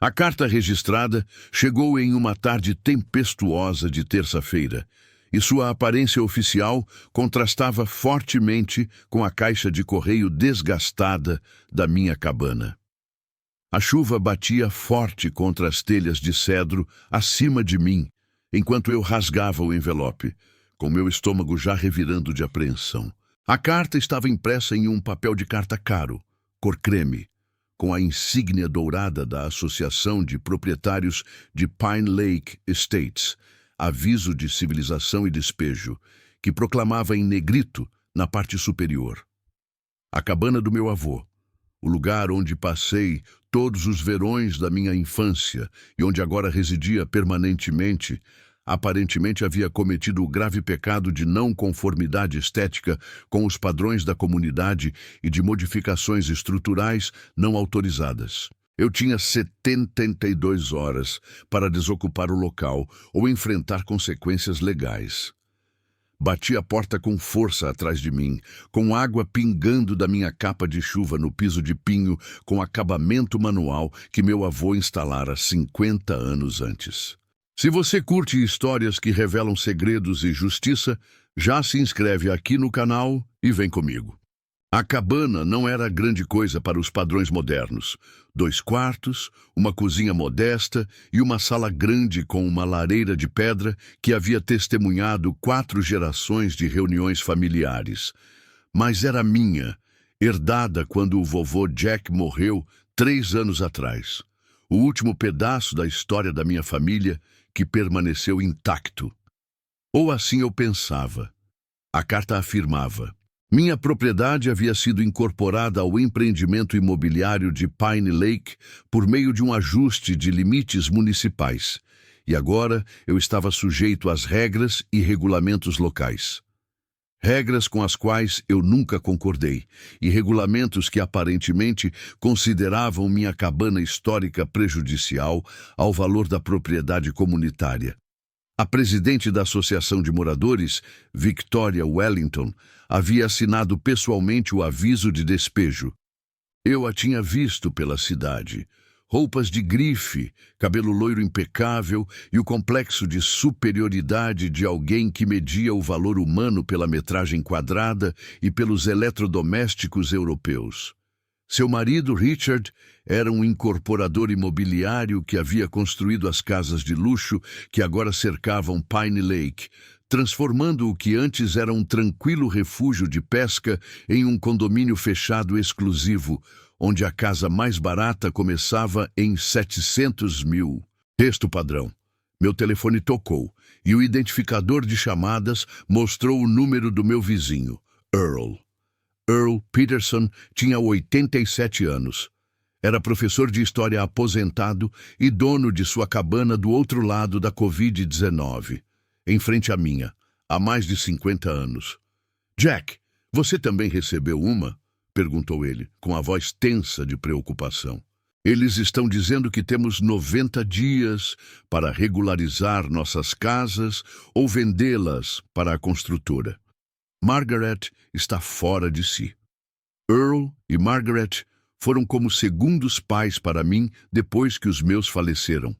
A carta registrada chegou em uma tarde tempestuosa de terça-feira, e sua aparência oficial contrastava fortemente com a caixa de correio desgastada da minha cabana. A chuva batia forte contra as telhas de cedro acima de mim, enquanto eu rasgava o envelope, com meu estômago já revirando de apreensão. A carta estava impressa em um papel de carta caro, cor creme, com a insígnia dourada da Associação de Proprietários de Pine Lake Estates, aviso de civilização e despejo, que proclamava em negrito na parte superior. A cabana do meu avô, o lugar onde passei todos os verões da minha infância e onde agora residia permanentemente, aparentemente havia cometido o grave pecado de não conformidade estética com os padrões da comunidade e de modificações estruturais não autorizadas. Eu tinha 72 horas para desocupar o local ou enfrentar consequências legais. Bati a porta com força atrás de mim, com água pingando da minha capa de chuva no piso de pinho com acabamento manual que meu avô instalara 50 anos antes. Se você curte histórias que revelam segredos e justiça, já se inscreve aqui no canal e vem comigo. A cabana não era grande coisa para os padrões modernos. 2 quartos, uma cozinha modesta e uma sala grande com uma lareira de pedra que havia testemunhado 4 gerações de reuniões familiares. Mas era minha, herdada quando o vovô Jack morreu 3 anos atrás. O último pedaço da história da minha família que permaneceu intacto. Ou assim eu pensava. A carta afirmava: minha propriedade havia sido incorporada ao empreendimento imobiliário de Pine Lake por meio de um ajuste de limites municipais, e agora eu estava sujeito às regras e regulamentos locais. Regras com as quais eu nunca concordei, e regulamentos que aparentemente consideravam minha cabana histórica prejudicial ao valor da propriedade comunitária. A presidente da Associação de Moradores, Victoria Wellington, havia assinado pessoalmente o aviso de despejo. Eu a tinha visto pela cidade. Roupas de grife, cabelo loiro impecável e o complexo de superioridade de alguém que media o valor humano pela metragem quadrada e pelos eletrodomésticos europeus. Seu marido, Richard, era um incorporador imobiliário que havia construído as casas de luxo que agora cercavam Pine Lake, transformando o que antes era um tranquilo refúgio de pesca em um condomínio fechado exclusivo, onde a casa mais barata começava em 700 mil. Texto padrão. Meu telefone tocou e o identificador de chamadas mostrou o número do meu vizinho, Earl. Earl Peterson tinha 87 anos. Era professor de história aposentado e dono de sua cabana do outro lado da Covid-19, em frente à minha, há mais de 50 anos. Jack, você também recebeu uma? Perguntou ele, com a voz tensa de preocupação. Eles estão dizendo que temos 90 dias para regularizar nossas casas ou vendê-las para a construtora. Margaret está fora de si. Earl e Margaret foram como segundos pais para mim depois que os meus faleceram.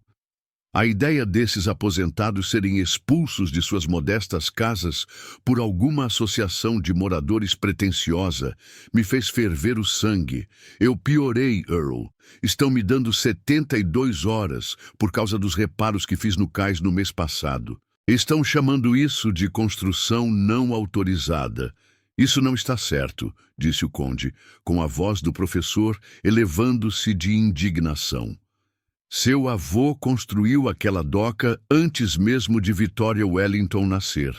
A ideia desses aposentados serem expulsos de suas modestas casas por alguma associação de moradores pretensiosa me fez ferver o sangue. Eu piorei, Earl. Estão me dando 72 horas por causa dos reparos que fiz no cais no mês passado. Estão chamando isso de construção não autorizada. Isso não está certo, disse o conde, com a voz do professor elevando-se de indignação. Seu avô construiu aquela doca antes mesmo de Victoria Wellington nascer.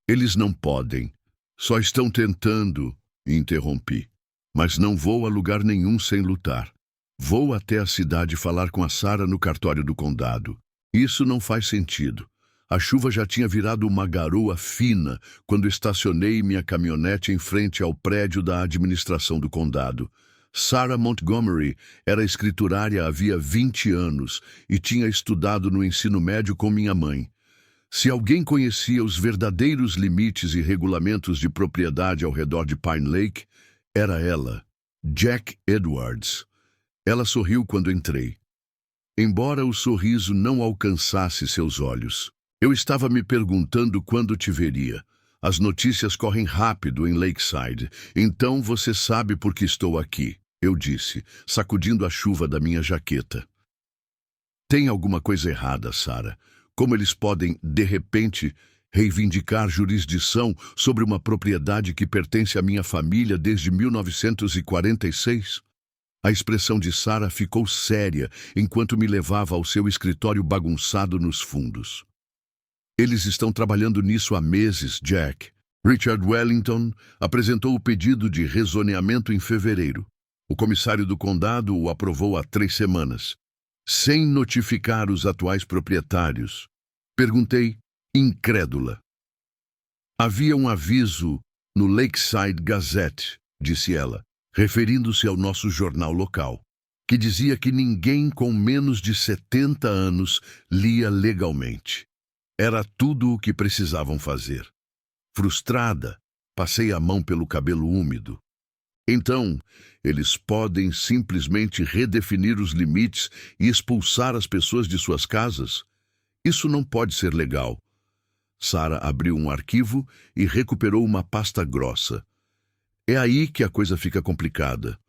Eles não podem. Só estão tentando, interrompi. Mas não vou a lugar nenhum sem lutar. Vou até a cidade falar com a Sarah no cartório do condado. Isso não faz sentido. A chuva já tinha virado uma garoa fina quando estacionei minha caminhonete em frente ao prédio da administração do condado. Sarah Montgomery era escriturária havia 20 anos e tinha estudado no ensino médio com minha mãe. Se alguém conhecia os verdadeiros limites e regulamentos de propriedade ao redor de Pine Lake, era ela, Jack Edwards. Ela sorriu quando entrei. embora o sorriso não alcançasse seus olhos. Eu estava me perguntando quando te veria. As notícias correm rápido em Lakeside, então você sabe por que estou aqui, eu disse, sacudindo a chuva da minha jaqueta. Tem alguma coisa errada, Sarah. Como eles podem, de repente, reivindicar jurisdição sobre uma propriedade que pertence à minha família desde 1946? A expressão de Sarah ficou séria enquanto me levava ao seu escritório bagunçado nos fundos. Eles estão trabalhando nisso há meses, Jack. Richard Wellington apresentou o pedido de rezoneamento em fevereiro. O comissário do condado o aprovou há 3 semanas, sem notificar os atuais proprietários. Perguntei, incrédula. Havia um aviso no Lakeside Gazette, disse ela, referindo-se ao nosso jornal local, que dizia que ninguém com menos de 70 anos lia legalmente. Era tudo o que precisavam fazer. Frustrada, passei a mão pelo cabelo úmido. Então, eles podem simplesmente redefinir os limites e expulsar as pessoas de suas casas? Isso não pode ser legal. Sarah abriu um arquivo e recuperou uma pasta grossa. É aí que a coisa fica complicada.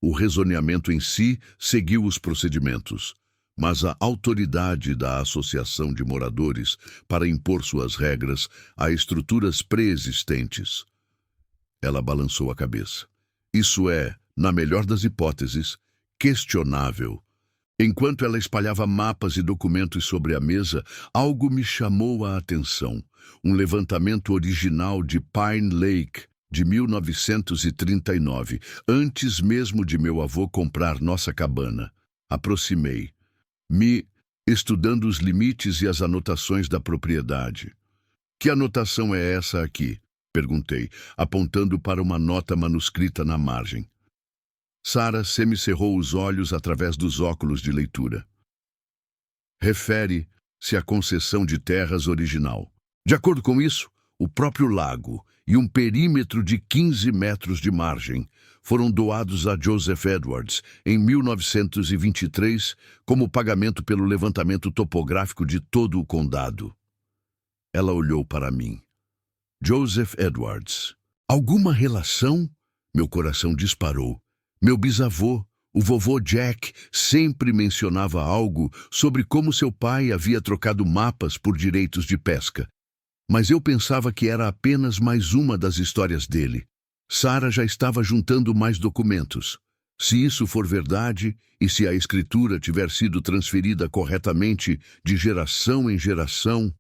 O rezoneamento em si seguiu os procedimentos, mas a autoridade da Associação de Moradores para impor suas regras a estruturas pré-existentes. Ela balançou a cabeça. Isso é, na melhor das hipóteses, questionável. Enquanto ela espalhava mapas e documentos sobre a mesa, algo me chamou a atenção. Um levantamento original de Pine Lake, de 1939, antes mesmo de meu avô comprar nossa cabana. Aproximei, estudando os limites e as anotações da propriedade. Que anotação é essa aqui? Perguntei, apontando para uma nota manuscrita na margem. Sarah semicerrou os olhos através dos óculos de leitura. Refere-se à concessão de terras original. De acordo com isso, o próprio lago e um perímetro de 15 metros de margem foram doados a Joseph Edwards em 1923 como pagamento pelo levantamento topográfico de todo o condado. Ela olhou para mim. Joseph Edwards. Alguma relação? Meu coração disparou. Meu bisavô, o vovô Jack, sempre mencionava algo sobre como seu pai havia trocado mapas por direitos de pesca. Mas eu pensava que era apenas mais uma das histórias dele. Sarah já estava juntando mais documentos. Se isso for verdade, e se a escritura tiver sido transferida corretamente de geração em geração...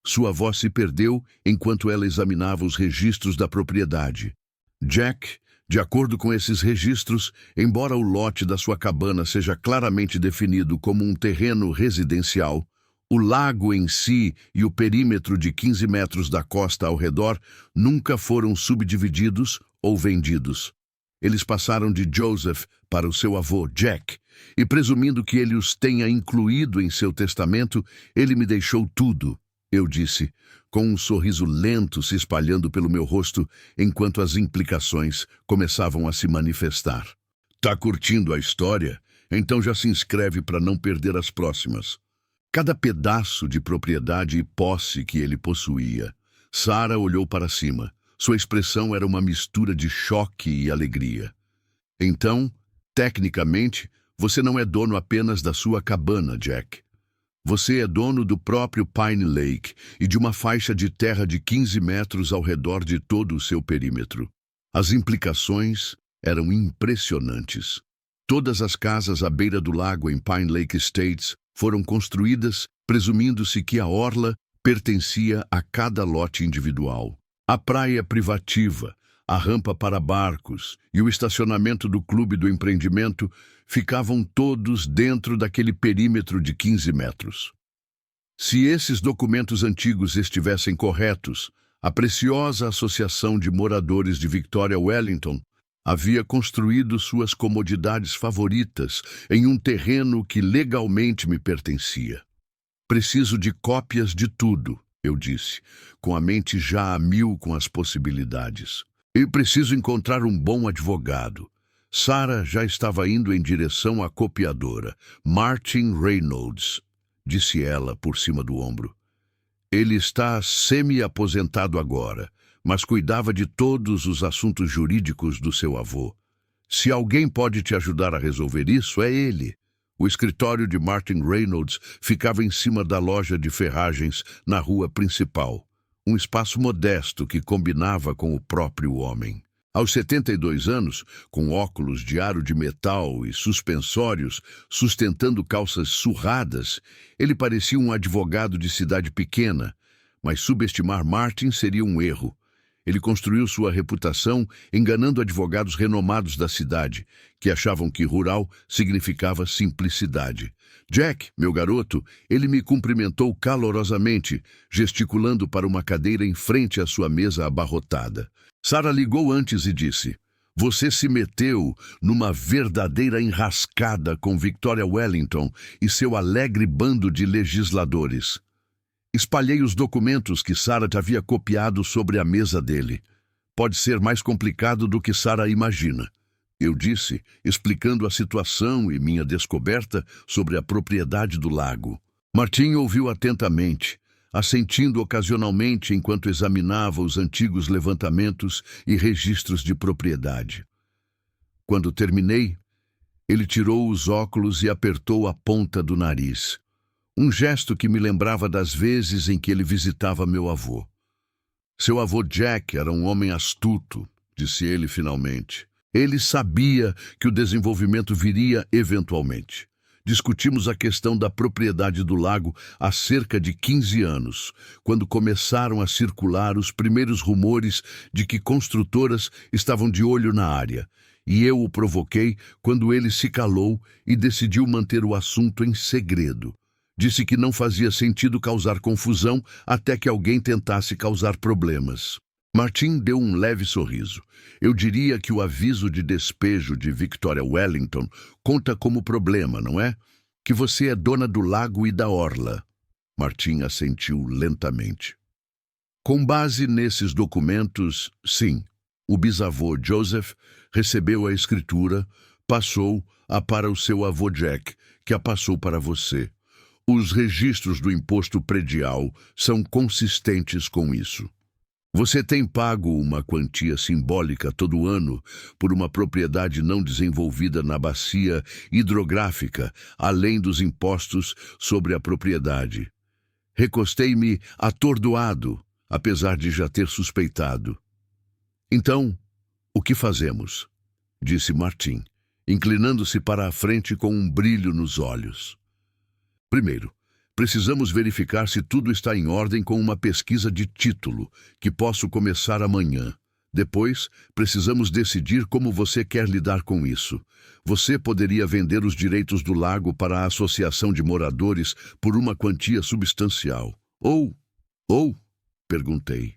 Sua voz se perdeu enquanto ela examinava os registros da propriedade. Jack, de acordo com esses registros, embora o lote da sua cabana seja claramente definido como um terreno residencial, o lago em si e o perímetro de 15 metros da costa ao redor nunca foram subdivididos ou vendidos. Eles passaram de Joseph para o seu avô, Jack, e presumindo que ele os tenha incluído em seu testamento, ele me deixou tudo, eu disse, com um sorriso lento se espalhando pelo meu rosto enquanto as implicações começavam a se manifestar. Tá curtindo a história? Então já se inscreve para não perder as próximas. Cada pedaço de propriedade e posse que ele possuía. Sarah olhou para cima. Sua expressão era uma mistura de choque e alegria. Então, tecnicamente, você não é dono apenas da sua cabana, Jack. Você é dono do próprio Pine Lake e de uma faixa de terra de 15 metros ao redor de todo o seu perímetro. As implicações eram impressionantes. Todas as casas à beira do lago em Pine Lake Estates foram construídas presumindo-se que a orla pertencia a cada lote individual. A praia privativa, a rampa para barcos e o estacionamento do clube do empreendimento ficavam todos dentro daquele perímetro de 15 metros. Se esses documentos antigos estivessem corretos, a preciosa Associação de Moradores de Victoria Wellington havia construído suas comodidades favoritas em um terreno que legalmente me pertencia. Preciso de cópias de tudo, eu disse, com a mente já a mil com as possibilidades. E preciso encontrar um bom advogado. Sarah já estava indo em direção à copiadora. Martin Reynolds, disse ela por cima do ombro. Ele está semi-aposentado agora, mas cuidava de todos os assuntos jurídicos do seu avô. Se alguém pode te ajudar a resolver isso, é ele. O escritório de Martin Reynolds ficava em cima da loja de ferragens na rua principal, um espaço modesto que combinava com o próprio homem. Aos 72 anos, com óculos de aro de metal e suspensórios, sustentando calças surradas, ele parecia um advogado de cidade pequena, mas subestimar Martin seria um erro. Ele construiu sua reputação enganando advogados renomados da cidade, que achavam que rural significava simplicidade. Jack, meu garoto, ele me cumprimentou calorosamente, gesticulando para uma cadeira em frente à sua mesa abarrotada. Sarah ligou antes e disse: "Você se meteu numa verdadeira enrascada com Victoria Wellington e seu alegre bando de legisladores." Espalhei os documentos que Sarah havia copiado sobre a mesa dele. Pode ser mais complicado do que Sarah imagina, eu disse, explicando a situação e minha descoberta sobre a propriedade do lago. Martin ouviu atentamente, assentindo ocasionalmente enquanto examinava os antigos levantamentos e registros de propriedade. Quando terminei, ele tirou os óculos e apertou a ponta do nariz. Um gesto que me lembrava das vezes em que ele visitava meu avô. Seu avô Jack era um homem astuto, disse ele finalmente. Ele sabia que o desenvolvimento viria eventualmente. Discutimos a questão da propriedade do lago há cerca de 15 anos, quando começaram a circular os primeiros rumores de que construtoras estavam de olho na área, e eu o provoquei quando ele se calou e decidiu manter o assunto em segredo. Disse que não fazia sentido causar confusão até que alguém tentasse causar problemas. Martin deu um leve sorriso. Eu diria que o aviso de despejo de Victoria Wellington conta como problema, não é? Que você é dona do lago e da orla. Martin assentiu lentamente. Com base nesses documentos, sim. O bisavô Joseph recebeu a escritura, passou-a para o seu avô Jack, que a passou para você. Os registros do imposto predial são consistentes com isso. Você tem pago uma quantia simbólica todo ano por uma propriedade não desenvolvida na bacia hidrográfica, além dos impostos sobre a propriedade. Recostei-me atordoado, apesar de já ter suspeitado. Então, o que fazemos? Disse Martin, inclinando-se para a frente com um brilho nos olhos. Primeiro, precisamos verificar se tudo está em ordem com uma pesquisa de título, que posso começar amanhã. Depois, precisamos decidir como você quer lidar com isso. Você poderia vender os direitos do lago para a associação de moradores por uma quantia substancial. Ou, perguntei.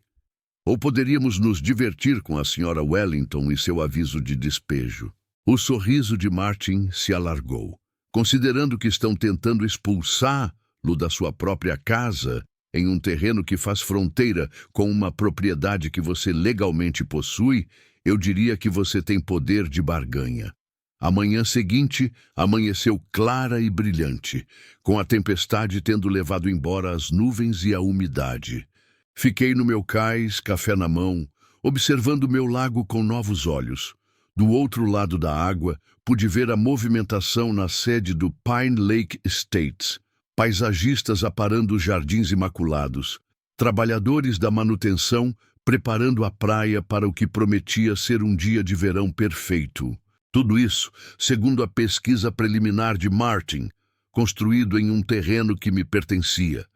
Ou poderíamos nos divertir com a senhora Wellington e seu aviso de despejo. O sorriso de Martin se alargou. Considerando que estão tentando expulsá-lo da sua própria casa, em um terreno que faz fronteira com uma propriedade que você legalmente possui, eu diria que você tem poder de barganha. A manhã seguinte amanheceu clara e brilhante, com a tempestade tendo levado embora as nuvens e a umidade. Fiquei no meu cais, café na mão, observando meu lago com novos olhos. Do outro lado da água, pude ver a movimentação na sede do Pine Lake Estates, paisagistas aparando os jardins imaculados, trabalhadores da manutenção preparando a praia para o que prometia ser um dia de verão perfeito. Tudo isso, segundo a pesquisa preliminar de Martin, construído em um terreno que me pertencia.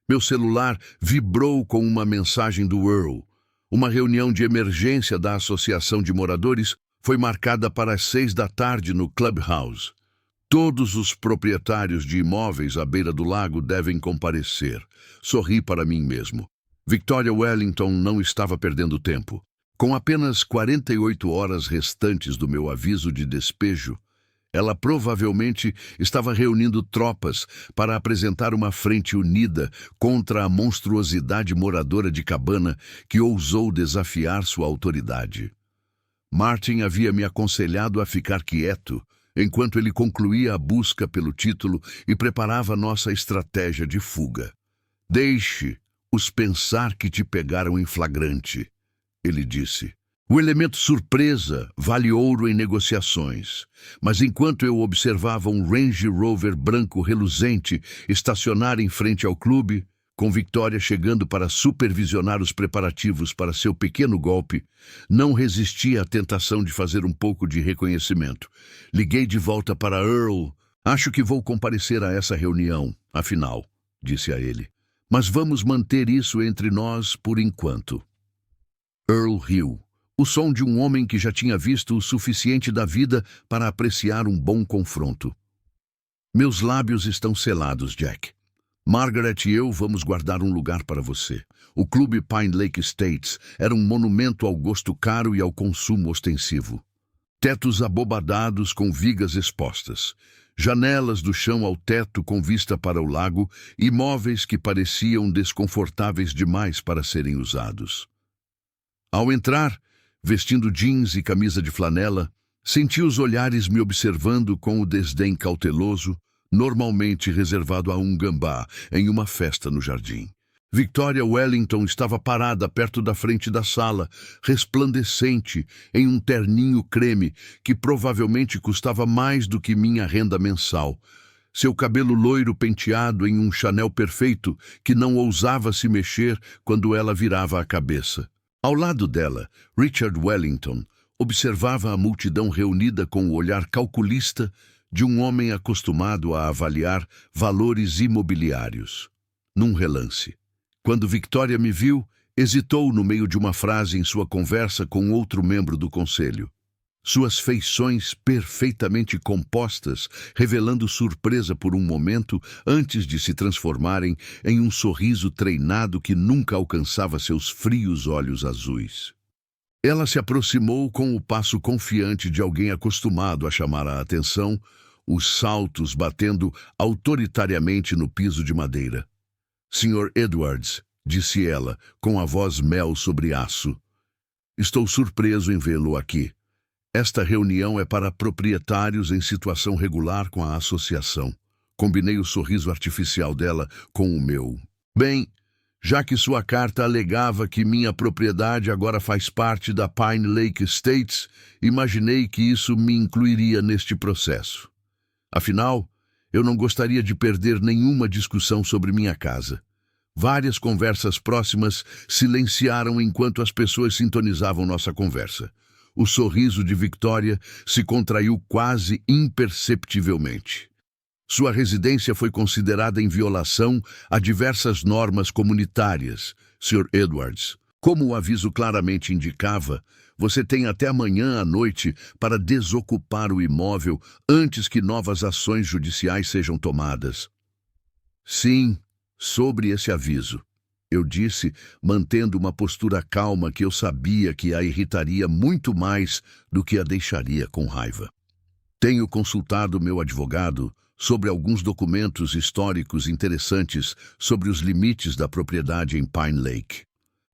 Meu celular vibrou com uma mensagem do Earl. Uma reunião de emergência da Associação de Moradores foi marcada para as 6 da tarde no Clubhouse. Todos os proprietários de imóveis à beira do lago devem comparecer. Sorri para mim mesmo. Victoria Wellington não estava perdendo tempo. Com apenas 48 horas restantes do meu aviso de despejo, ela provavelmente estava reunindo tropas para apresentar uma frente unida contra a monstruosidade moradora de cabana que ousou desafiar sua autoridade. Martin havia me aconselhado a ficar quieto enquanto ele concluía a busca pelo título e preparava nossa estratégia de fuga. Deixe-os pensar que te pegaram em flagrante, ele disse. O elemento surpresa vale ouro em negociações, mas enquanto eu observava um Range Rover branco reluzente estacionar em frente ao clube, com Victoria chegando para supervisionar os preparativos para seu pequeno golpe, não resisti à tentação de fazer um pouco de reconhecimento. Liguei de volta para Earl. Acho que vou comparecer a essa reunião, afinal, disse a ele. Mas vamos manter isso entre nós por enquanto. Earl riu. O som de um homem que já tinha visto o suficiente da vida para apreciar um bom confronto. Meus lábios estão selados, Jack. Margaret e eu vamos guardar um lugar para você. O Clube Pine Lake Estates era um monumento ao gosto caro e ao consumo ostensivo. Tetos abobadados com vigas expostas, janelas do chão ao teto com vista para o lago e móveis que pareciam desconfortáveis demais para serem usados. Ao entrar, vestindo jeans e camisa de flanela, senti os olhares me observando com o desdém cauteloso, normalmente reservado a um gambá em uma festa no jardim. Victoria Wellington estava parada perto da frente da sala, resplandecente, em um terninho creme que provavelmente custava mais do que minha renda mensal. Seu cabelo loiro penteado em um Chanel perfeito que não ousava se mexer quando ela virava a cabeça. Ao lado dela, Richard Wellington observava a multidão reunida com o olhar calculista de um homem acostumado a avaliar valores imobiliários. Num relance. Quando Victoria me viu, hesitou no meio de uma frase em sua conversa com outro membro do conselho. Suas feições perfeitamente compostas, revelando surpresa por um momento antes de se transformarem em um sorriso treinado que nunca alcançava seus frios olhos azuis. Ela se aproximou com o passo confiante de alguém acostumado a chamar a atenção, os saltos batendo autoritariamente no piso de madeira. Sr. Edwards, disse ela, com a voz mel sobre aço. Estou surpreso em vê-lo aqui. Esta reunião é para proprietários em situação regular com a associação. Combinei o sorriso artificial dela com o meu. Bem, já que sua carta alegava que minha propriedade agora faz parte da Pine Lake Estates, imaginei que isso me incluiria neste processo. Afinal, eu não gostaria de perder nenhuma discussão sobre minha casa. Várias conversas próximas silenciaram enquanto as pessoas sintonizavam nossa conversa. O sorriso de Victoria se contraiu quase imperceptivelmente. Sua residência foi considerada em violação a diversas normas comunitárias, Sr. Edwards. Como o aviso claramente indicava, você tem até amanhã à noite para desocupar o imóvel antes que novas ações judiciais sejam tomadas. Sim, sobre esse aviso, eu disse, mantendo uma postura calma que eu sabia que a irritaria muito mais do que a deixaria com raiva. Tenho consultado meu advogado sobre alguns documentos históricos interessantes sobre os limites da propriedade em Pine Lake.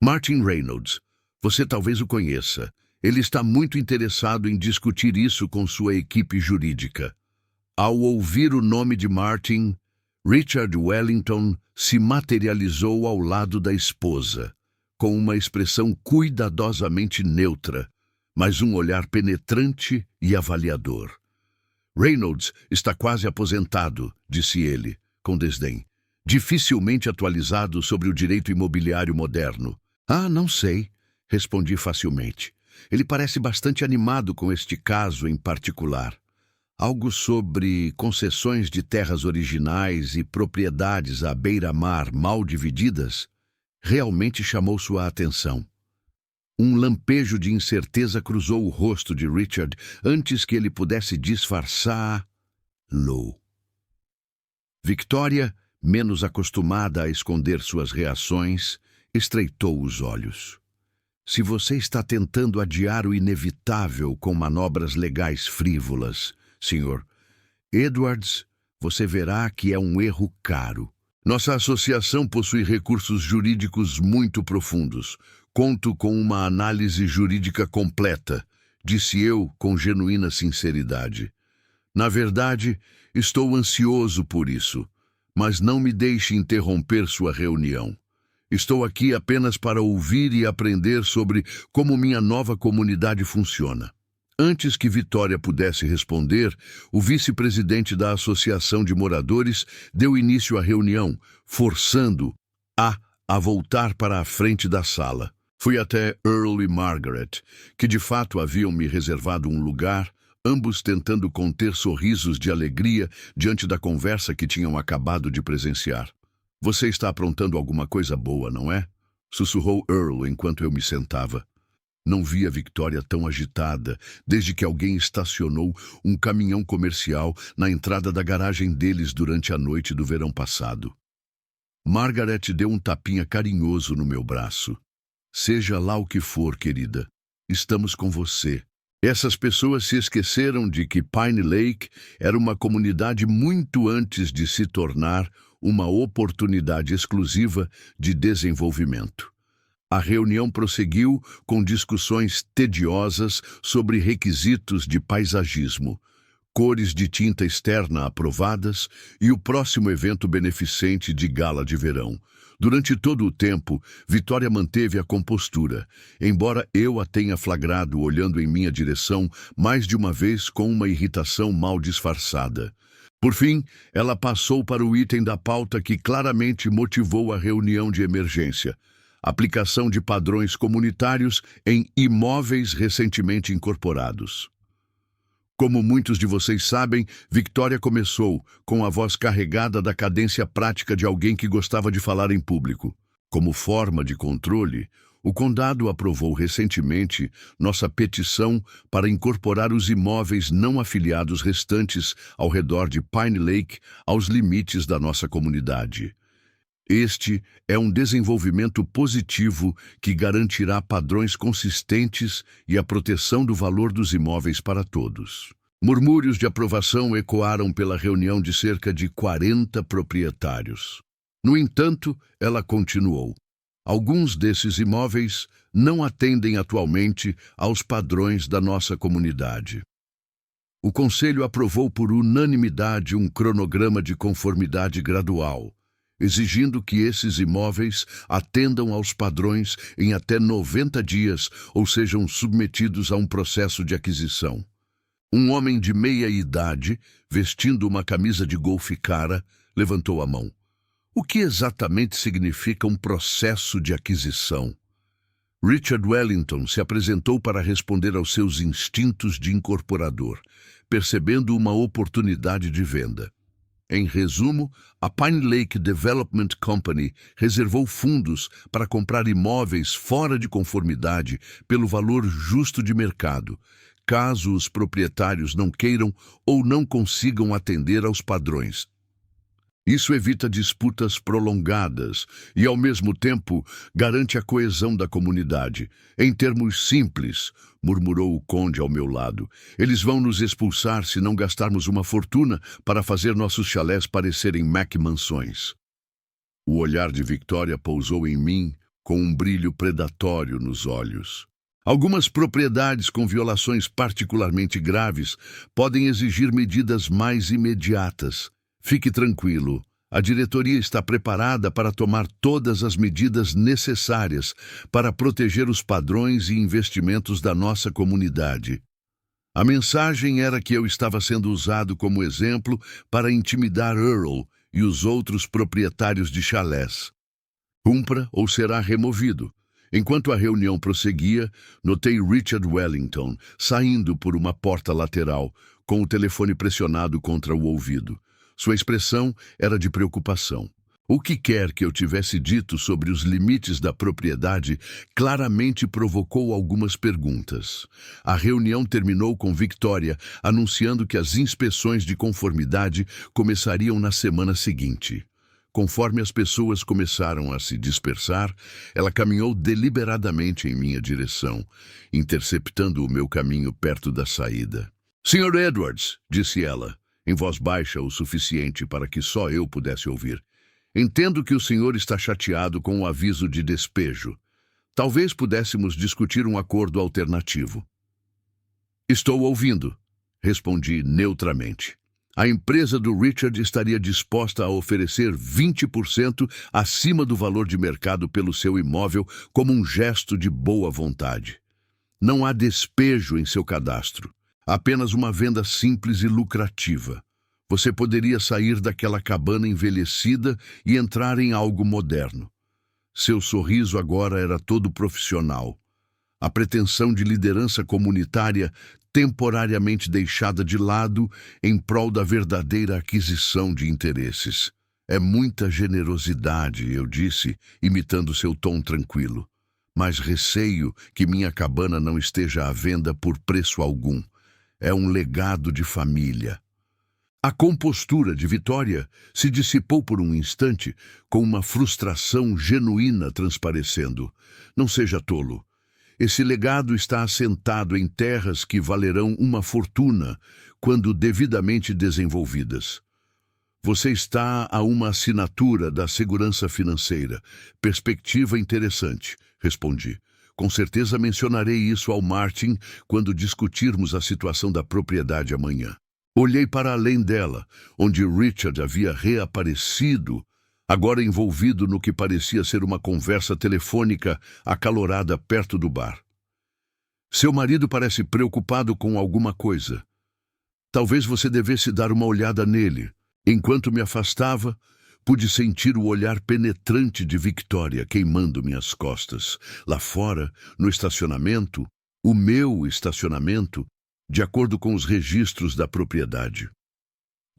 Martin Reynolds, você talvez o conheça. Ele está muito interessado em discutir isso com sua equipe jurídica. Ao ouvir o nome de Martin, Richard Wellington se materializou ao lado da esposa, com uma expressão cuidadosamente neutra, mas um olhar penetrante e avaliador. Reynolds está quase aposentado, disse ele, com desdém. Dificilmente atualizado sobre o direito imobiliário moderno. Ah, não sei, respondi facilmente. Ele parece bastante animado com este caso em particular. Algo sobre concessões de terras originais e propriedades à beira-mar mal divididas realmente chamou sua atenção. Um lampejo de incerteza cruzou o rosto de Richard antes que ele pudesse disfarçá-lo. Victoria, menos acostumada a esconder suas reações, estreitou os olhos. Se você está tentando adiar o inevitável com manobras legais frívolas, Sr. Edwards, você verá que é um erro caro. Nossa associação possui recursos jurídicos muito profundos. Conto com uma análise jurídica completa, disse eu com genuína sinceridade. Na verdade, estou ansioso por isso, mas não me deixe interromper sua reunião. Estou aqui apenas para ouvir e aprender sobre como minha nova comunidade funciona. Antes que Victoria pudesse responder, o vice-presidente da Associação de Moradores deu início à reunião, forçando-a a voltar para a frente da sala. Fui até Earl e Margaret, que de fato haviam me reservado um lugar, ambos tentando conter sorrisos de alegria diante da conversa que tinham acabado de presenciar. Você está aprontando alguma coisa boa, não é? Sussurrou Earl enquanto eu me sentava. Não via Victoria tão agitada desde que alguém estacionou um caminhão comercial na entrada da garagem deles durante a noite do verão passado. Margaret deu um tapinha carinhoso no meu braço. Seja lá o que for, querida, estamos com você. Essas pessoas se esqueceram de que Pine Lake era uma comunidade muito antes de se tornar uma oportunidade exclusiva de desenvolvimento. A reunião prosseguiu com discussões tediosas sobre requisitos de paisagismo, cores de tinta externa aprovadas e o próximo evento beneficente de gala de verão. Durante todo o tempo, Victoria manteve a compostura, embora eu a tenha flagrado olhando em minha direção mais de uma vez com uma irritação mal disfarçada. Por fim, ela passou para o item da pauta que claramente motivou a reunião de emergência: aplicação de padrões comunitários em imóveis recentemente incorporados. Como muitos de vocês sabem, Victoria começou com a voz carregada da cadência prática de alguém que gostava de falar em público. Como forma de controle, o condado aprovou recentemente nossa petição para incorporar os imóveis não afiliados restantes ao redor de Pine Lake aos limites da nossa comunidade. Este é um desenvolvimento positivo que garantirá padrões consistentes e a proteção do valor dos imóveis para todos. Murmúrios de aprovação ecoaram pela reunião de cerca de 40 proprietários. No entanto, ela continuou. Alguns desses imóveis não atendem atualmente aos padrões da nossa comunidade. O Conselho aprovou por unanimidade um cronograma de conformidade gradual, exigindo que esses imóveis atendam aos padrões em até 90 dias ou sejam submetidos a um processo de aquisição. Um homem de meia idade, vestindo uma camisa de golfe cara, levantou a mão. O que exatamente significa um processo de aquisição? Richard Wellington se apresentou para responder aos seus instintos de incorporador, percebendo uma oportunidade de venda. Em resumo, a Pine Lake Development Company reservou fundos para comprar imóveis fora de conformidade pelo valor justo de mercado, caso os proprietários não queiram ou não consigam atender aos padrões. Isso evita disputas prolongadas e, ao mesmo tempo, garante a coesão da comunidade. Em termos simples, murmurou o conde ao meu lado, eles vão nos expulsar se não gastarmos uma fortuna para fazer nossos chalés parecerem Mac-mansões. O olhar de Victoria pousou em mim com um brilho predatório nos olhos. Algumas propriedades com violações particularmente graves podem exigir medidas mais imediatas. Fique tranquilo, a diretoria está preparada para tomar todas as medidas necessárias para proteger os padrões e investimentos da nossa comunidade. A mensagem era que eu estava sendo usado como exemplo para intimidar Earl e os outros proprietários de chalés. Cumpra ou será removido. Enquanto a reunião prosseguia, notei Richard Wellington saindo por uma porta lateral, com o telefone pressionado contra o ouvido. Sua expressão era de preocupação. O que quer que eu tivesse dito sobre os limites da propriedade claramente provocou algumas perguntas. A reunião terminou com Victoria anunciando que as inspeções de conformidade começariam na semana seguinte. Conforme as pessoas começaram a se dispersar, ela caminhou deliberadamente em minha direção, interceptando o meu caminho perto da saída. "Sr. Edwards", disse ela, em voz baixa o suficiente para que só eu pudesse ouvir. "Entendo que o senhor está chateado com o aviso de despejo. Talvez pudéssemos discutir um acordo alternativo." Estou ouvindo, respondi neutramente. A empresa do Richard estaria disposta a oferecer 20% acima do valor de mercado pelo seu imóvel como um gesto de boa vontade. Não há despejo em seu cadastro, apenas uma venda simples e lucrativa. Você poderia sair daquela cabana envelhecida e entrar em algo moderno. Seu sorriso agora era todo profissional. A pretensão de liderança comunitária temporariamente deixada de lado em prol da verdadeira aquisição de interesses. É muita generosidade, eu disse, imitando seu tom tranquilo. Mas receio que minha cabana não esteja à venda por preço algum. É um legado de família. A compostura de Victoria se dissipou por um instante, com uma frustração genuína transparecendo. Não seja tolo. Esse legado está assentado em terras que valerão uma fortuna quando devidamente desenvolvidas. Você está a uma assinatura da segurança financeira. Perspectiva interessante, respondi. Com certeza mencionarei isso ao Martin quando discutirmos a situação da propriedade amanhã. Olhei para além dela, onde Richard havia reaparecido, agora envolvido no que parecia ser uma conversa telefônica acalorada perto do bar. Seu marido parece preocupado com alguma coisa. Talvez você devesse dar uma olhada nele. Enquanto me afastava, pude sentir o olhar penetrante de Victoria queimando minhas costas. Lá fora, no estacionamento, o meu estacionamento, de acordo com os registros da propriedade.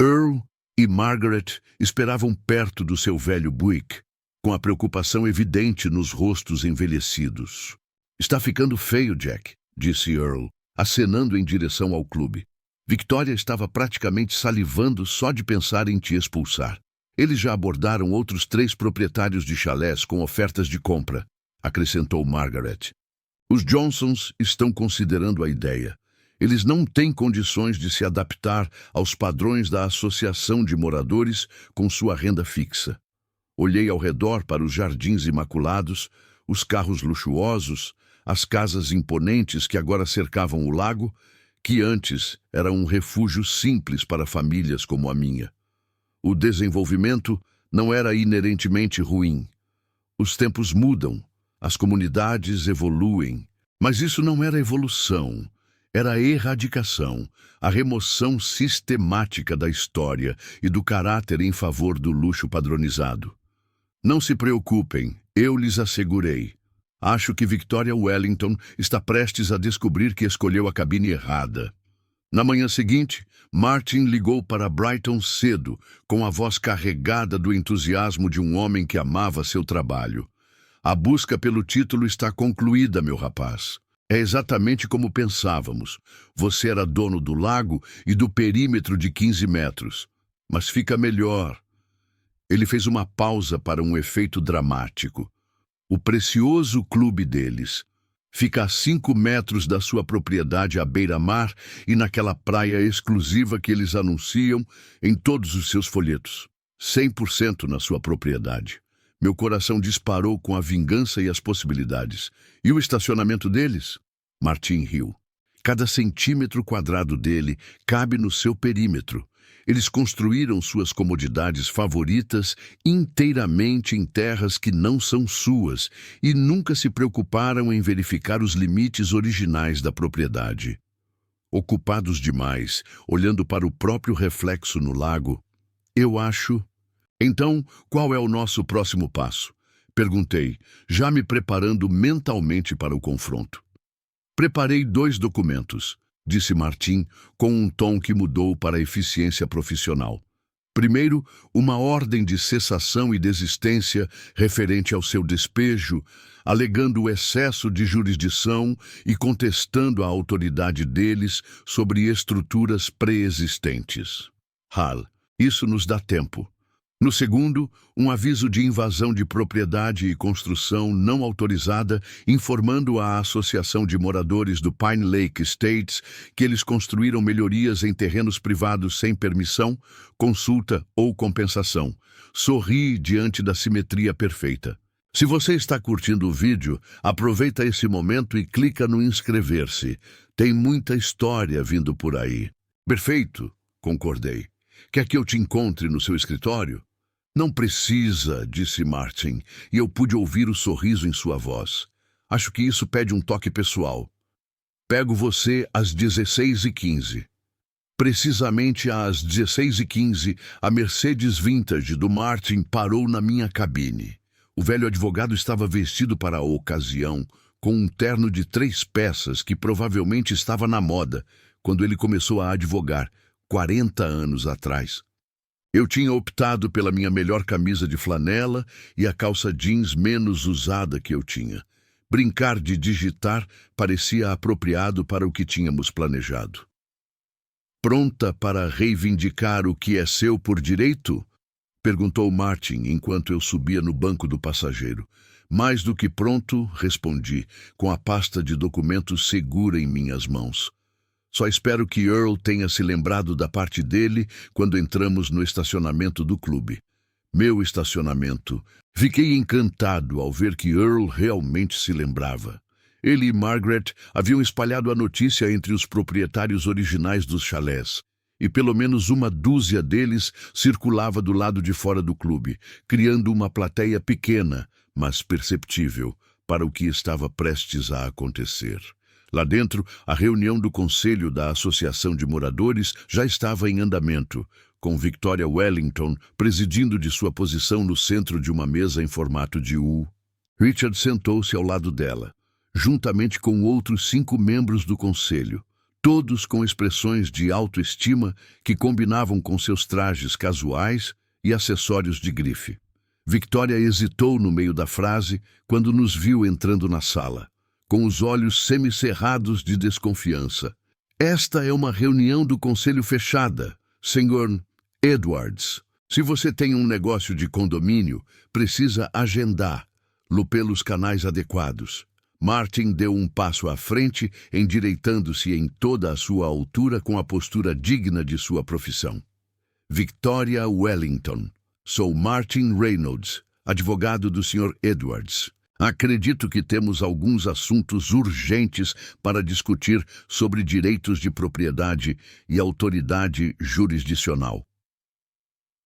Earl e Margaret esperavam perto do seu velho Buick, com a preocupação evidente nos rostos envelhecidos. Está ficando feio, Jack, disse Earl, acenando em direção ao clube. Victoria estava praticamente salivando só de pensar em te expulsar. Eles já abordaram outros 3 proprietários de chalés com ofertas de compra, acrescentou Margaret. Os Johnsons estão considerando a ideia. Eles não têm condições de se adaptar aos padrões da Associação de Moradores com sua renda fixa. Olhei ao redor para os jardins imaculados, os carros luxuosos, as casas imponentes que agora cercavam o lago, que antes era um refúgio simples para famílias como a minha. O desenvolvimento não era inerentemente ruim. Os tempos mudam, as comunidades evoluem, mas isso não era evolução. Era a erradicação, a remoção sistemática da história e do caráter em favor do luxo padronizado. Não se preocupem, eu lhes assegurei. Acho que Victoria Wellington está prestes a descobrir que escolheu a cabine errada. Na manhã seguinte, Martin ligou para Brighton cedo, com a voz carregada do entusiasmo de um homem que amava seu trabalho. A busca pelo título está concluída, meu rapaz. É exatamente como pensávamos. Você era dono do lago e do perímetro de 15 metros. Mas fica melhor. Ele fez uma pausa para um efeito dramático. O precioso clube deles fica a 5 metros da sua propriedade à beira-mar e naquela praia exclusiva que eles anunciam em todos os seus folhetos. 100% na sua propriedade. Meu coração disparou com a vingança e as possibilidades. E o estacionamento deles? Martin riu. Cada centímetro quadrado dele cabe no seu perímetro. Eles construíram suas comodidades favoritas inteiramente em terras que não são suas e nunca se preocuparam em verificar os limites originais da propriedade. Ocupados demais, olhando para o próprio reflexo no lago, eu acho... Então, qual é o nosso próximo passo? Perguntei, já me preparando mentalmente para o confronto. Preparei 2 documentos, disse Martin, com um tom que mudou para a eficiência profissional. Primeiro, uma ordem de cessação e desistência referente ao seu despejo, alegando o excesso de jurisdição e contestando a autoridade deles sobre estruturas pré-existentes. Hal, isso nos dá tempo. No segundo, um aviso de invasão de propriedade e construção não autorizada, informando a Associação de Moradores do Pine Lake Estates que eles construíram melhorias em terrenos privados sem permissão, consulta ou compensação. Sorri diante da simetria perfeita. Se você está curtindo o vídeo, aproveita esse momento e clica no inscrever-se. Tem muita história vindo por aí. Perfeito, concordei. Quer que eu te encontre no seu escritório? Não precisa, disse Martin, e eu pude ouvir o sorriso em sua voz. Acho que isso pede um toque pessoal. Pego você às 16h15. Precisamente às 16h15, a Mercedes Vintage do Martin parou na minha cabine. O velho advogado estava vestido para a ocasião, com um terno de 3 peças que provavelmente estava na moda quando ele começou a advogar, 40 anos atrás. Eu tinha optado pela minha melhor camisa de flanela e a calça jeans menos usada que eu tinha. Brincar de digitar parecia apropriado para o que tínhamos planejado. Pronta para reivindicar o que é seu por direito? Perguntou Martin enquanto eu subia no banco do passageiro. Mais do que pronto, respondi, com a pasta de documentos segura em minhas mãos. Só espero que Earl tenha se lembrado da parte dele quando entramos no estacionamento do clube. Meu estacionamento. Fiquei encantado ao ver que Earl realmente se lembrava. Ele e Margaret haviam espalhado a notícia entre os proprietários originais dos chalés, e pelo menos uma dúzia deles circulava do lado de fora do clube, criando uma plateia pequena, mas perceptível, para o que estava prestes a acontecer. Lá dentro, a reunião do Conselho da Associação de Moradores já estava em andamento, com Victoria Wellington presidindo de sua posição no centro de uma mesa em formato de U. Richard sentou-se ao lado dela, juntamente com outros 5 membros do Conselho, todos com expressões de autoestima que combinavam com seus trajes casuais e acessórios de grife. Victoria hesitou no meio da frase quando nos viu entrando na sala, com os olhos semicerrados de desconfiança. Esta é uma reunião do Conselho fechada, Sr. Edwards. Se você tem um negócio de condomínio, precisa agendá-lo pelos canais adequados. Martin deu um passo à frente, endireitando-se em toda a sua altura com a postura digna de sua profissão. Victoria Wellington. Sou Martin Reynolds, advogado do Sr. Edwards. Acredito que temos alguns assuntos urgentes para discutir sobre direitos de propriedade e autoridade jurisdicional.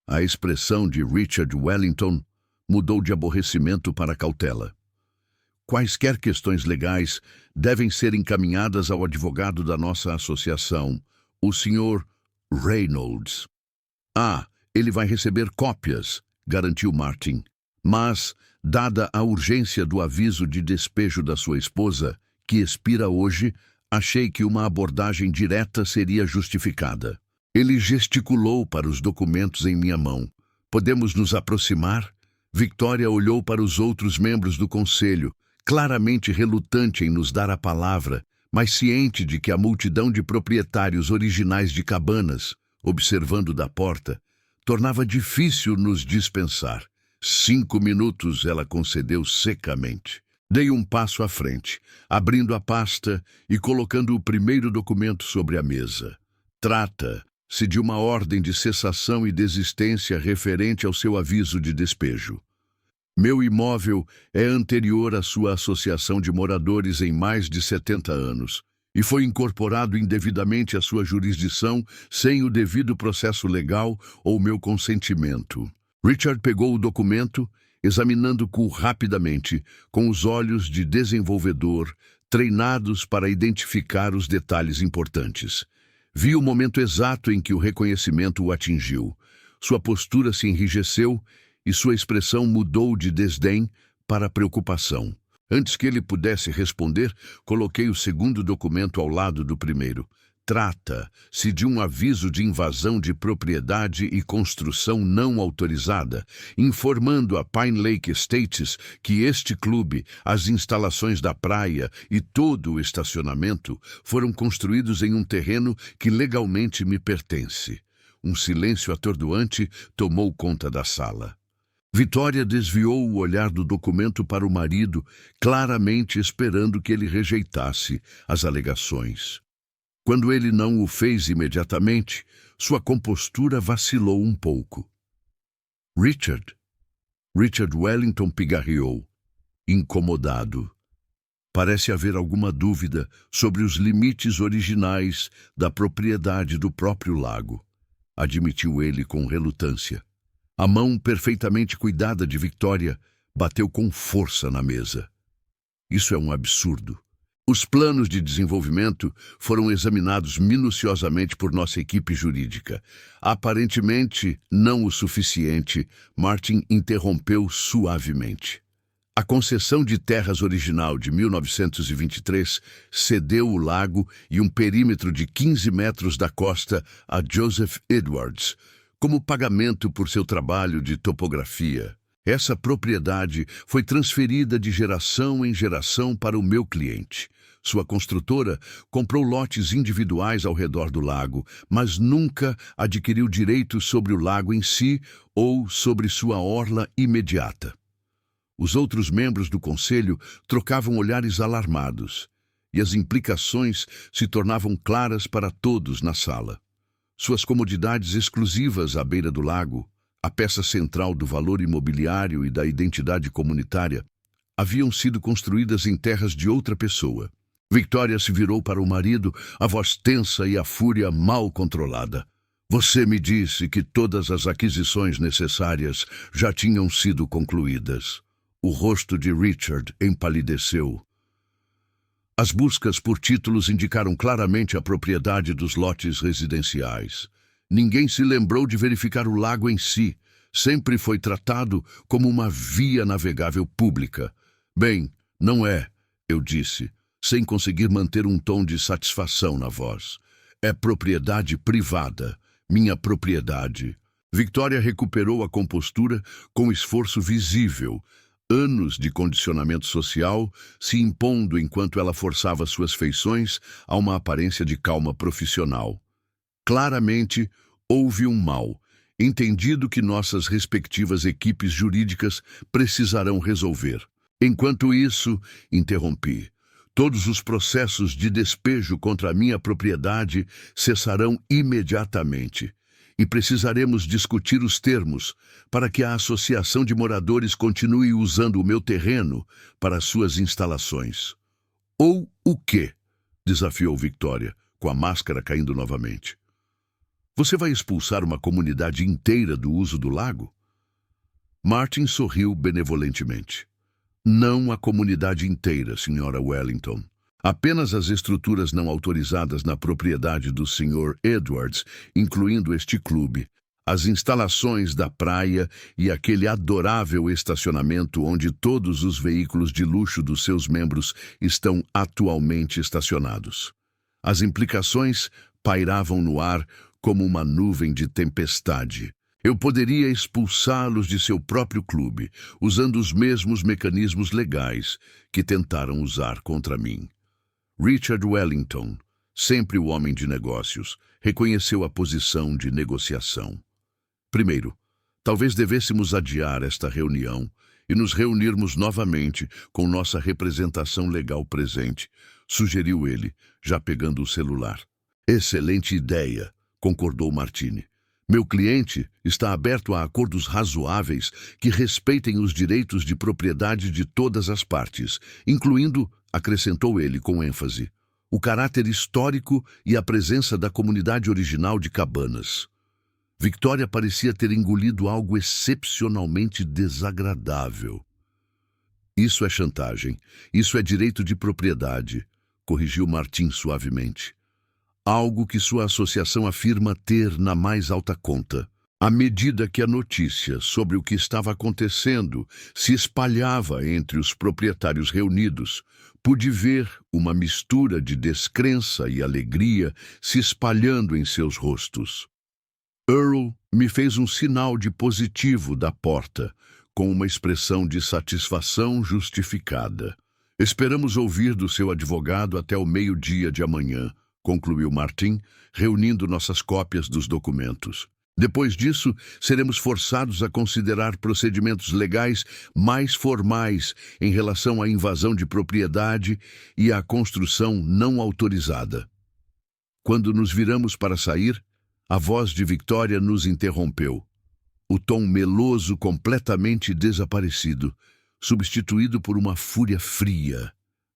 A expressão de Richard Wellington mudou de aborrecimento para cautela. Quaisquer questões legais devem ser encaminhadas ao advogado da nossa associação, o Sr. Reynolds. Ele vai receber cópias, garantiu Martin. Mas, dada a urgência do aviso de despejo da sua esposa, que expira hoje, achei que uma abordagem direta seria justificada. Ele gesticulou para os documentos em minha mão. Podemos nos aproximar? Victoria olhou para os outros membros do conselho, claramente relutante em nos dar a palavra, mas ciente de que a multidão de proprietários originais de cabanas, observando da porta, tornava difícil nos dispensar. 5 minutos ela concedeu secamente. Dei um passo à frente, abrindo a pasta e colocando o primeiro documento sobre a mesa. Trata-se de uma ordem de cessação e desistência referente ao seu aviso de despejo. Meu imóvel é anterior à sua associação de moradores em mais de 70 anos e foi incorporado indevidamente à sua jurisdição sem o devido processo legal ou meu consentimento. Richard pegou o documento, examinando-o rapidamente, com os olhos de desenvolvedor, treinados para identificar os detalhes importantes. Vi o momento exato em que o reconhecimento o atingiu. Sua postura se enrijeceu e sua expressão mudou de desdém para preocupação. Antes que ele pudesse responder, coloquei o segundo documento ao lado do primeiro. Trata-se de um aviso de invasão de propriedade e construção não autorizada, informando a Pine Lake Estates que este clube, as instalações da praia e todo o estacionamento foram construídos em um terreno que legalmente me pertence. Um silêncio atordoante tomou conta da sala. Victoria desviou o olhar do documento para o marido, claramente esperando que ele rejeitasse as alegações. Quando ele não o fez imediatamente, sua compostura vacilou um pouco. Richard Wellington pigarreou, incomodado. Parece haver alguma dúvida sobre os limites originais da propriedade do próprio lago, admitiu ele com relutância. A mão perfeitamente cuidada de Victoria bateu com força na mesa. Isso é um absurdo. Os planos de desenvolvimento foram examinados minuciosamente por nossa equipe jurídica. Aparentemente não o suficiente, Martin interrompeu suavemente. A concessão de terras original de 1923 cedeu o lago e um perímetro de 15 metros da costa a Joseph Edwards, como pagamento por seu trabalho de topografia. Essa propriedade foi transferida de geração em geração para o meu cliente. Sua construtora comprou lotes individuais ao redor do lago, mas nunca adquiriu direitos sobre o lago em si ou sobre sua orla imediata. Os outros membros do conselho trocavam olhares alarmados, e as implicações se tornavam claras para todos na sala. Suas comodidades exclusivas à beira do lago, a peça central do valor imobiliário e da identidade comunitária, haviam sido construídas em terras de outra pessoa. Victoria se virou para o marido, a voz tensa e a fúria mal controlada. Você me disse que todas as aquisições necessárias já tinham sido concluídas. O rosto de Richard empalideceu. As buscas por títulos indicaram claramente a propriedade dos lotes residenciais. Ninguém se lembrou de verificar o lago em si. Sempre foi tratado como uma via navegável pública. Bem, não é, eu disse, sem conseguir manter um tom de satisfação na voz. É propriedade privada, minha propriedade. Victoria recuperou a compostura com esforço visível, anos de condicionamento social se impondo enquanto ela forçava suas feições a uma aparência de calma profissional. Claramente, houve um mal, entendido que nossas respectivas equipes jurídicas precisarão resolver. Enquanto isso, interrompi, todos os processos de despejo contra a minha propriedade cessarão imediatamente. E precisaremos discutir os termos para que a Associação de Moradores continue usando o meu terreno para suas instalações. Ou o quê? Desafiou Victoria, com a máscara caindo novamente. Você vai expulsar uma comunidade inteira do uso do lago? Martin sorriu benevolentemente. Não a comunidade inteira, Sra. Wellington. Apenas as estruturas não autorizadas na propriedade do Sr. Edwards, incluindo este clube, as instalações da praia e aquele adorável estacionamento onde todos os veículos de luxo dos seus membros estão atualmente estacionados. As implicações pairavam no ar como uma nuvem de tempestade. Eu poderia expulsá-los de seu próprio clube, usando os mesmos mecanismos legais que tentaram usar contra mim. Richard Wellington, sempre o homem de negócios, reconheceu a posição de negociação. Primeiro, talvez devêssemos adiar esta reunião e nos reunirmos novamente com nossa representação legal presente, sugeriu ele, já pegando o celular. Excelente ideia, concordou Martini. Meu cliente está aberto a acordos razoáveis que respeitem os direitos de propriedade de todas as partes, incluindo, acrescentou ele com ênfase, o caráter histórico e a presença da comunidade original de Cabanas. Victoria parecia ter engolido algo excepcionalmente desagradável. Isso é chantagem. Isso é direito de propriedade, corrigiu Martin suavemente. Algo que sua associação afirma ter na mais alta conta. À medida que a notícia sobre o que estava acontecendo se espalhava entre os proprietários reunidos, pude ver uma mistura de descrença e alegria se espalhando em seus rostos. Earl me fez um sinal de positivo da porta, com uma expressão de satisfação justificada. Esperamos ouvir do seu advogado até o meio-dia de amanhã, concluiu Martin, reunindo nossas cópias dos documentos. Depois disso, seremos forçados a considerar procedimentos legais mais formais em relação à invasão de propriedade e à construção não autorizada. Quando nos viramos para sair, a voz de Victoria nos interrompeu. O tom meloso completamente desaparecido, substituído por uma fúria fria.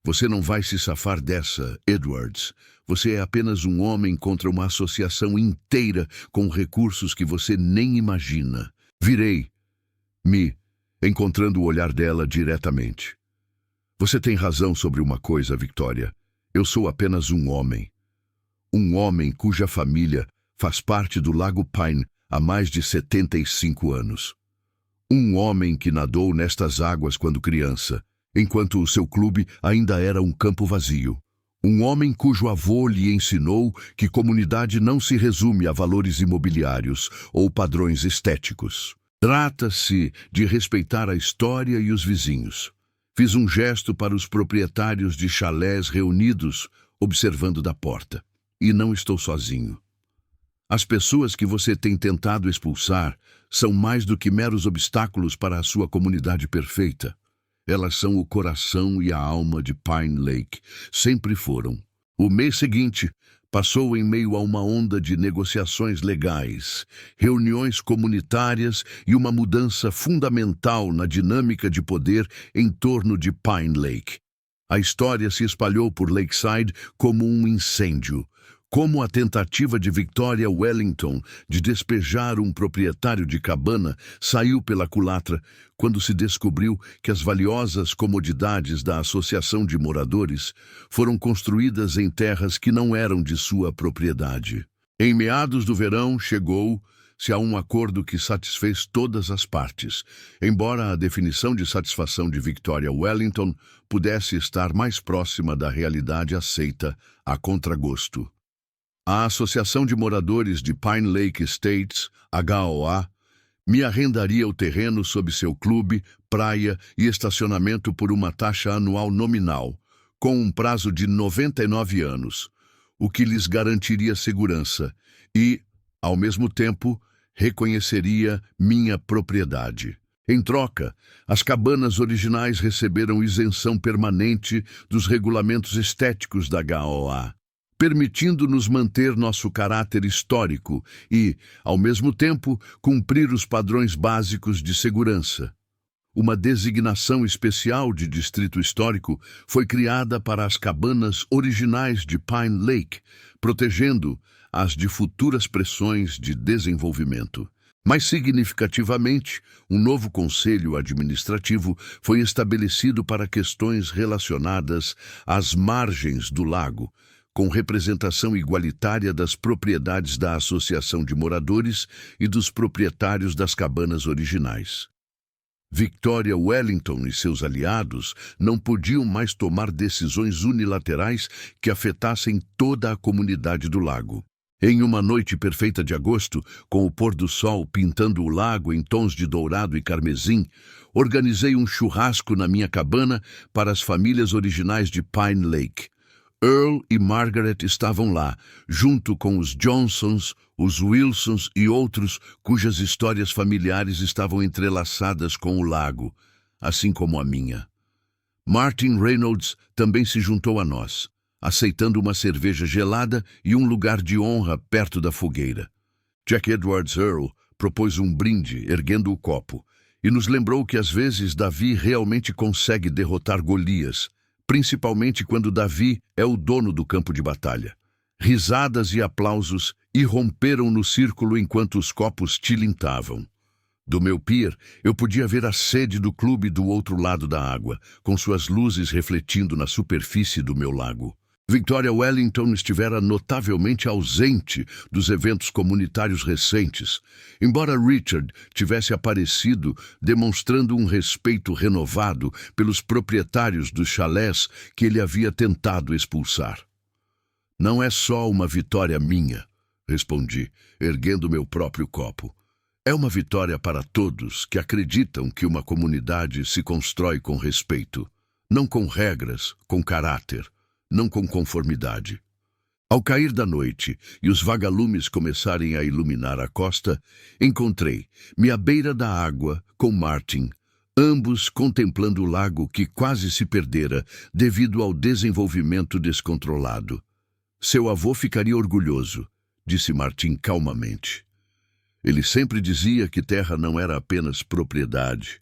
Você não vai se safar dessa, Edwards. Você é apenas um homem contra uma associação inteira com recursos que você nem imagina. Virei, encontrando o olhar dela diretamente. Você tem razão sobre uma coisa, Victoria. Eu sou apenas um homem. Um homem cuja família faz parte do Lago Pine há mais de 75 anos. Um homem que nadou nestas águas quando criança, enquanto o seu clube ainda era um campo vazio. Um homem cujo avô lhe ensinou que comunidade não se resume a valores imobiliários ou padrões estéticos. Trata-se de respeitar a história e os vizinhos. Fiz um gesto para os proprietários de chalés reunidos, observando da porta. E não estou sozinho. As pessoas que você tem tentado expulsar são mais do que meros obstáculos para a sua comunidade perfeita. Elas são o coração e a alma de Pine Lake. Sempre foram. O mês seguinte passou em meio a uma onda de negociações legais, reuniões comunitárias e uma mudança fundamental na dinâmica de poder em torno de Pine Lake. A história se espalhou por Lakeside como um incêndio, como a tentativa de Victoria Wellington de despejar um proprietário de cabana saiu pela culatra quando se descobriu que as valiosas comodidades da Associação de Moradores foram construídas em terras que não eram de sua propriedade. Em meados do verão chegou-se a um acordo que satisfez todas as partes, embora a definição de satisfação de Victoria Wellington pudesse estar mais próxima da realidade aceita a contragosto. A Associação de Moradores de Pine Lake Estates, HOA, me arrendaria o terreno sob seu clube, praia e estacionamento por uma taxa anual nominal, com um prazo de 99 anos, o que lhes garantiria segurança e, ao mesmo tempo, reconheceria minha propriedade. Em troca, as cabanas originais receberam isenção permanente dos regulamentos estéticos da HOA, permitindo-nos manter nosso caráter histórico e, ao mesmo tempo, cumprir os padrões básicos de segurança. Uma designação especial de distrito histórico foi criada para as cabanas originais de Pine Lake, protegendo-as de futuras pressões de desenvolvimento. Mais significativamente, um novo conselho administrativo foi estabelecido para questões relacionadas às margens do lago, com representação igualitária das propriedades da Associação de Moradores e dos proprietários das cabanas originais. Victoria Wellington e seus aliados não podiam mais tomar decisões unilaterais que afetassem toda a comunidade do lago. Em uma noite perfeita de agosto, com o pôr do sol pintando o lago em tons de dourado e carmesim, organizei um churrasco na minha cabana para as famílias originais de Pine Lake. Earl e Margaret estavam lá, junto com os Johnsons, os Wilsons e outros cujas histórias familiares estavam entrelaçadas com o lago, assim como a minha. Martin Reynolds também se juntou a nós, aceitando uma cerveja gelada e um lugar de honra perto da fogueira. Jack Edwards Earl propôs um brinde, erguendo o copo, e nos lembrou que às vezes Davi realmente consegue derrotar Golias, principalmente quando Davi é o dono do campo de batalha. Risadas e aplausos irromperam no círculo enquanto os copos tilintavam. Do meu pier, eu podia ver a sede do clube do outro lado da água, com suas luzes refletindo na superfície do meu lago. Victoria Wellington estivera notavelmente ausente dos eventos comunitários recentes, embora Richard tivesse aparecido demonstrando um respeito renovado pelos proprietários dos chalés que ele havia tentado expulsar. Não é só uma vitória minha, respondi, erguendo meu próprio copo. É uma vitória para todos que acreditam que uma comunidade se constrói com respeito, não com regras, com caráter, não com conformidade. Ao cair da noite e os vagalumes começarem a iluminar a costa, encontrei-me à beira da água com Martin, ambos contemplando o lago que quase se perdera devido ao desenvolvimento descontrolado. Seu avô ficaria orgulhoso, disse Martin calmamente. Ele sempre dizia que terra não era apenas propriedade,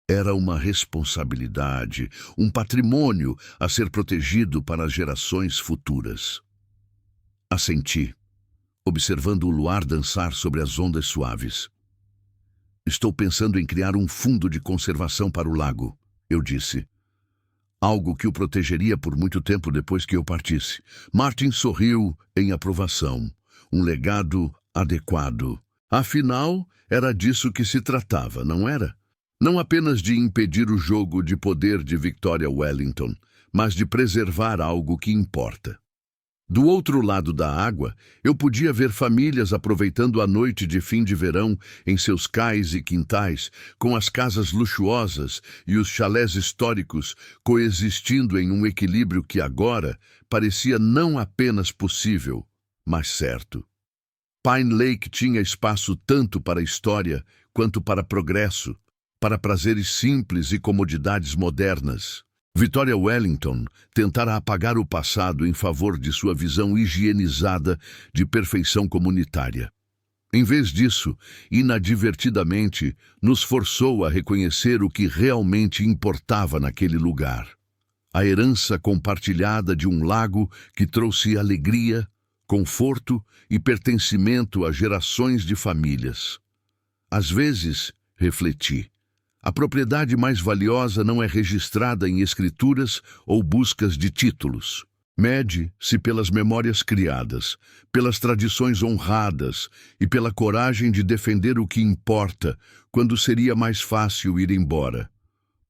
Era uma responsabilidade, um patrimônio a ser protegido para as gerações futuras. Assenti, observando o luar dançar sobre as ondas suaves. Estou pensando em criar um fundo de conservação para o lago, eu disse. Algo que o protegeria por muito tempo depois que eu partisse. Martin sorriu em aprovação. Um legado adequado. Afinal, era disso que se tratava, não era? Não apenas de impedir o jogo de poder de Victoria Wellington, mas de preservar algo que importa. Do outro lado da água, eu podia ver famílias aproveitando a noite de fim de verão em seus cais e quintais, com as casas luxuosas e os chalés históricos coexistindo em um equilíbrio que agora parecia não apenas possível, mas certo. Pine Lake tinha espaço tanto para história quanto para progresso, para prazeres simples e comodidades modernas. Victoria Wellington tentara apagar o passado em favor de sua visão higienizada de perfeição comunitária. Em vez disso, inadvertidamente, nos forçou a reconhecer o que realmente importava naquele lugar. A herança compartilhada de um lago que trouxe alegria, conforto e pertencimento a gerações de famílias. Às vezes, refleti, a propriedade mais valiosa não é registrada em escrituras ou buscas de títulos. Mede-se pelas memórias criadas, pelas tradições honradas e pela coragem de defender o que importa quando seria mais fácil ir embora.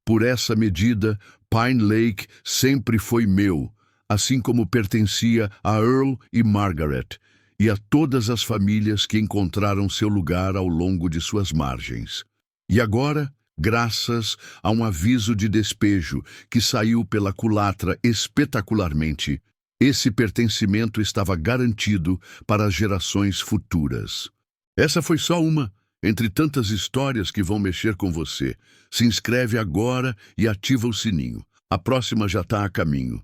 Por essa medida, Pine Lake sempre foi meu, assim como pertencia a Earl e Margaret e a todas as famílias que encontraram seu lugar ao longo de suas margens. E agora, graças a um aviso de despejo que saiu pela culatra espetacularmente, esse pertencimento estava garantido para as gerações futuras. Essa foi só uma entre tantas histórias que vão mexer com você. Se inscreve agora e ativa o sininho. A próxima já está a caminho.